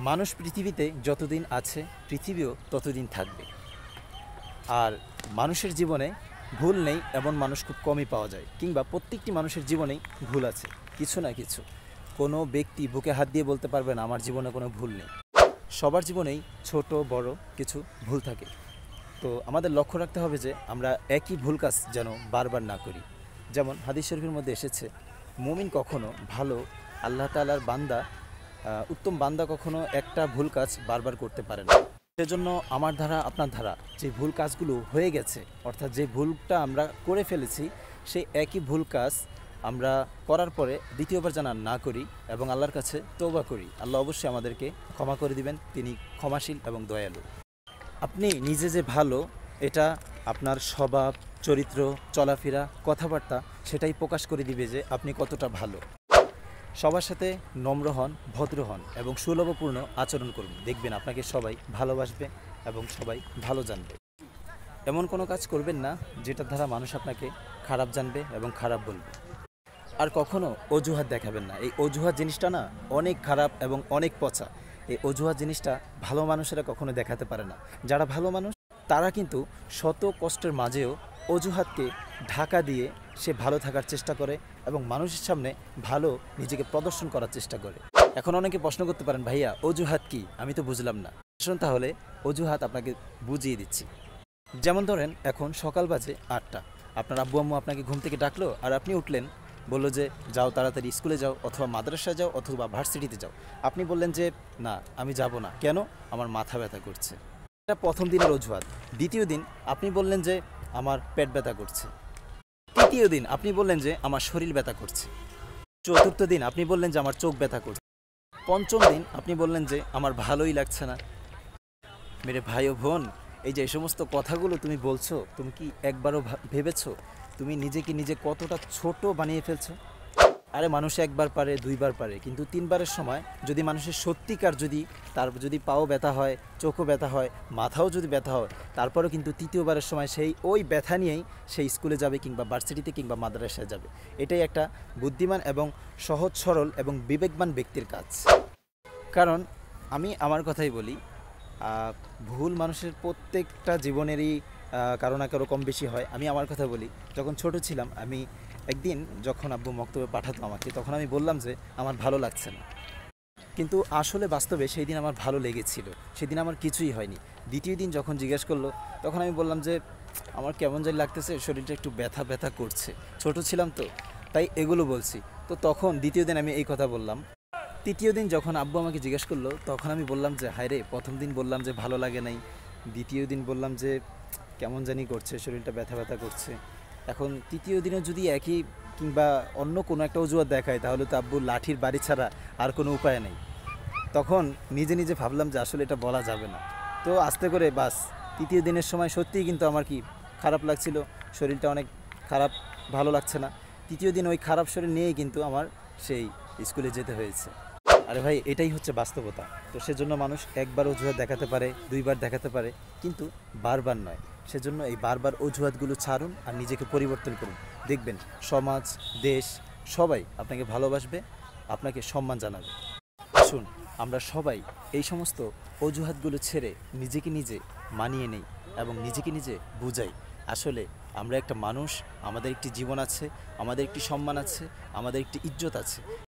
মানুষ পৃথিবীতে যতদিন আছে পৃথিবীও ততদিন থাকবে। আর মানুষের জীবনে ভুল নেই এমন মানুষ খুব কমই পাওয়া যায়, কিংবা প্রত্যেকটি মানুষের জীবনেই ভুল আছে কিছু না কিছু। কোনো ব্যক্তি বুকে হাত দিয়ে বলতে পারবে না আমার জীবনে কোনো ভুল নেই। সবার জীবনেই ছোট বড় কিছু ভুল থাকে। তো আমাদের লক্ষ্য রাখতে হবে যে আমরা একই ভুল কাজ যেন বারবার না করি। যেমন হাদিস শরীফের মধ্যে এসেছে, মুমিন কখনো ভালো আল্লাহ তাআলার বান্দা, উত্তম বান্দা কখনো একটা ভুল কাজ বারবার করতে পারে না। সেজন্য আমার ধারা আপনার ধারা যে ভুল কাজগুলো হয়ে গেছে, অর্থাৎ যে ভুলটা আমরা করে ফেলেছি, সেই একই ভুল কাজ আমরা করার পরে দ্বিতীয়বার যেন না করি এবং আল্লাহর কাছে তওবা করি। আল্লাহ অবশ্যই আমাদেরকে ক্ষমা করে দিবেন, তিনি ক্ষমাশীল এবং দয়ালু। আপনি নিজে যে ভালো, এটা আপনার স্বভাব, চরিত্র, চলাফেরা, কথাবার্তা সেটাই প্রকাশ করে দিবে যে আপনি কতটা ভালো। সবার সাথে নম্র হন, ভদ্র হন এবং সুলভপূর্ণ আচরণ করুন। দেখবেন আপনাকে সবাই ভালোবাসবে এবং সবাই ভালো জানবে। এমন কোনো কাজ করবেন না যেটার দ্বারা মানুষ আপনাকে খারাপ জানবে এবং খারাপ বলবে। আর কখনো অজুহাত দেখাবেন না। এই অজুহাত জিনিসটা না অনেক খারাপ এবং অনেক পচা। এই অজুহাত জিনিসটা ভালো মানুষেরা কখনো দেখাতে পারে না। যারা ভালো মানুষ তারা কিন্তু শত কষ্টের মাঝেও অজুহাতকে ঢাকা দিয়ে সে ভালো থাকার চেষ্টা করে এবং মানুষের সামনে ভালো নিজেকে প্রদর্শন করার চেষ্টা করে। এখন অনেকে প্রশ্ন করতে পারেন, ভাইয়া অজুহাত কি? আমি তো বুঝলাম না। আসুন তাহলে অজুহাত আপনাকে বুঝিয়ে দিচ্ছি। যেমন ধরেন, এখন সকাল বাজে 8টা, আপনার আব্বু আম্মু আপনাকে ঘুম থেকে ডাকলো আর আপনি উঠলেন, বললো যে যাও তাড়াতাড়ি স্কুলে যাও, অথবা মাদ্রাসায় যাও, অথবা ভার্সিটিতে যাও। আপনি বললেন যে না আমি যাব না। কেন? আমার মাথা ব্যথা করছে। এটা প্রথম দিনের অজুহাত। দ্বিতীয় দিন আপনি বললেন যে আমার পেট ব্যথা করছে। তৃতীয় দিন আপনি বললেন যে আমার শরীর ব্যথা করছে। চতুর্থ দিন আপনি বললেন যে আমার চোখ ব্যথা করছে। পঞ্চম দিন আপনি বললেন যে আমার ভালোই লাগছে না। মেরে ভাই ও বোন, এই যে এই সমস্ত কথাগুলো তুমি বলছো, তুমি কি একবারও ভেবেছো তুমি নিজেকে নিজে কতটা ছোট বানিয়ে ফেলছো? আরে মানুষ একবার পারে, দুইবার পারে, কিন্তু তিনবারের সময় যদি মানুষের সত্যিকার তার যদি পাও ব্যথা হয়, চোখও ব্যথা হয়, মাথাও যদি ব্যথা হয়, তারপরেও কিন্তু তৃতীয়বারের সময় সেই ওই ব্যথা নিয়েই সেই স্কুলে যাবে কিংবা ভার্সিটিতে কিংবা মাদ্রাসায় যাবে। এটাই একটা বুদ্ধিমান এবং সহজ সরল এবং বিবেকবান ব্যক্তির কাজ। কারণ আমি আমার কথাই বলি, ভুল মানুষের প্রত্যেকটা জীবনেরই কারো না কারো কম বেশি হয়। আমি আমার কথা বলি, যখন ছোট ছিলাম আমি একদিন যখন আব্বু মক্তবে পাঠাতো আমাকে, তখন আমি বললাম যে আমার ভালো লাগছে না। কিন্তু আসলে বাস্তবে সেই দিন আমার ভালো লেগেছিল, সেদিন আমার কিছুই হয়নি। দ্বিতীয় দিন যখন জিজ্ঞেস করলো, তখন আমি বললাম যে আমার কেমন জানি লাগতেছে, শরীরটা একটু ব্যথা ব্যথা করছে। ছোট ছিলাম তো, তাই এগুলো বলছি। তো তখন দ্বিতীয় দিন আমি এই কথা বললাম। তৃতীয় দিন যখন আব্বু আমাকে জিজ্ঞেস করলো, তখন আমি বললাম যে হায় রে, প্রথম দিন বললাম যে ভালো লাগে নাই, দ্বিতীয় দিন বললাম যে কেমন জানি করছে, শরীরটা ব্যথা ব্যথা করছে। এখন তৃতীয় দিনে যদি একই কিংবা অন্য কোনো একটা অজুহাত দেখায়, তাহলে তো আব্বুর লাঠির বাড়ি ছাড়া আর কোনো উপায় নেই। তখন নিজে নিজে ভাবলাম যে আসলে এটা বলা যাবে না। তো আস্তে করে বাস তৃতীয় দিনের সময় সত্যিই কিন্তু আমার কি খারাপ লাগছিল, শরীরটা অনেক খারাপ, ভালো লাগছে না। তৃতীয় দিন ওই খারাপ শরীর নিয়েই কিন্তু আমার সেই স্কুলে যেতে হয়েছে। আরে ভাই, এটাই হচ্ছে বাস্তবতা। তো সেজন্য মানুষ একবার অজুহাত দেখাতে পারে, দুইবার দেখাতে পারে, কিন্তু বারবার নয়। সেজন্য এই বারবার অজুহাতগুলো ছাড়ুন আর নিজেকে পরিবর্তন করুন। দেখবেন সমাজ, দেশ সবাই আপনাকে ভালোবাসবে, আপনাকে সম্মান জানাবে। আসুন আমরা সবাই এই সমস্ত অজুহাতগুলো ছেড়ে নিজেকে নিজে মানিয়ে নেই এবং নিজেকে নিজে বুঝাই। আসলে আমরা একটা মানুষ, আমাদের একটি জীবন আছে, আমাদের একটি সম্মান আছে, আমাদের একটি ইজ্জত আছে।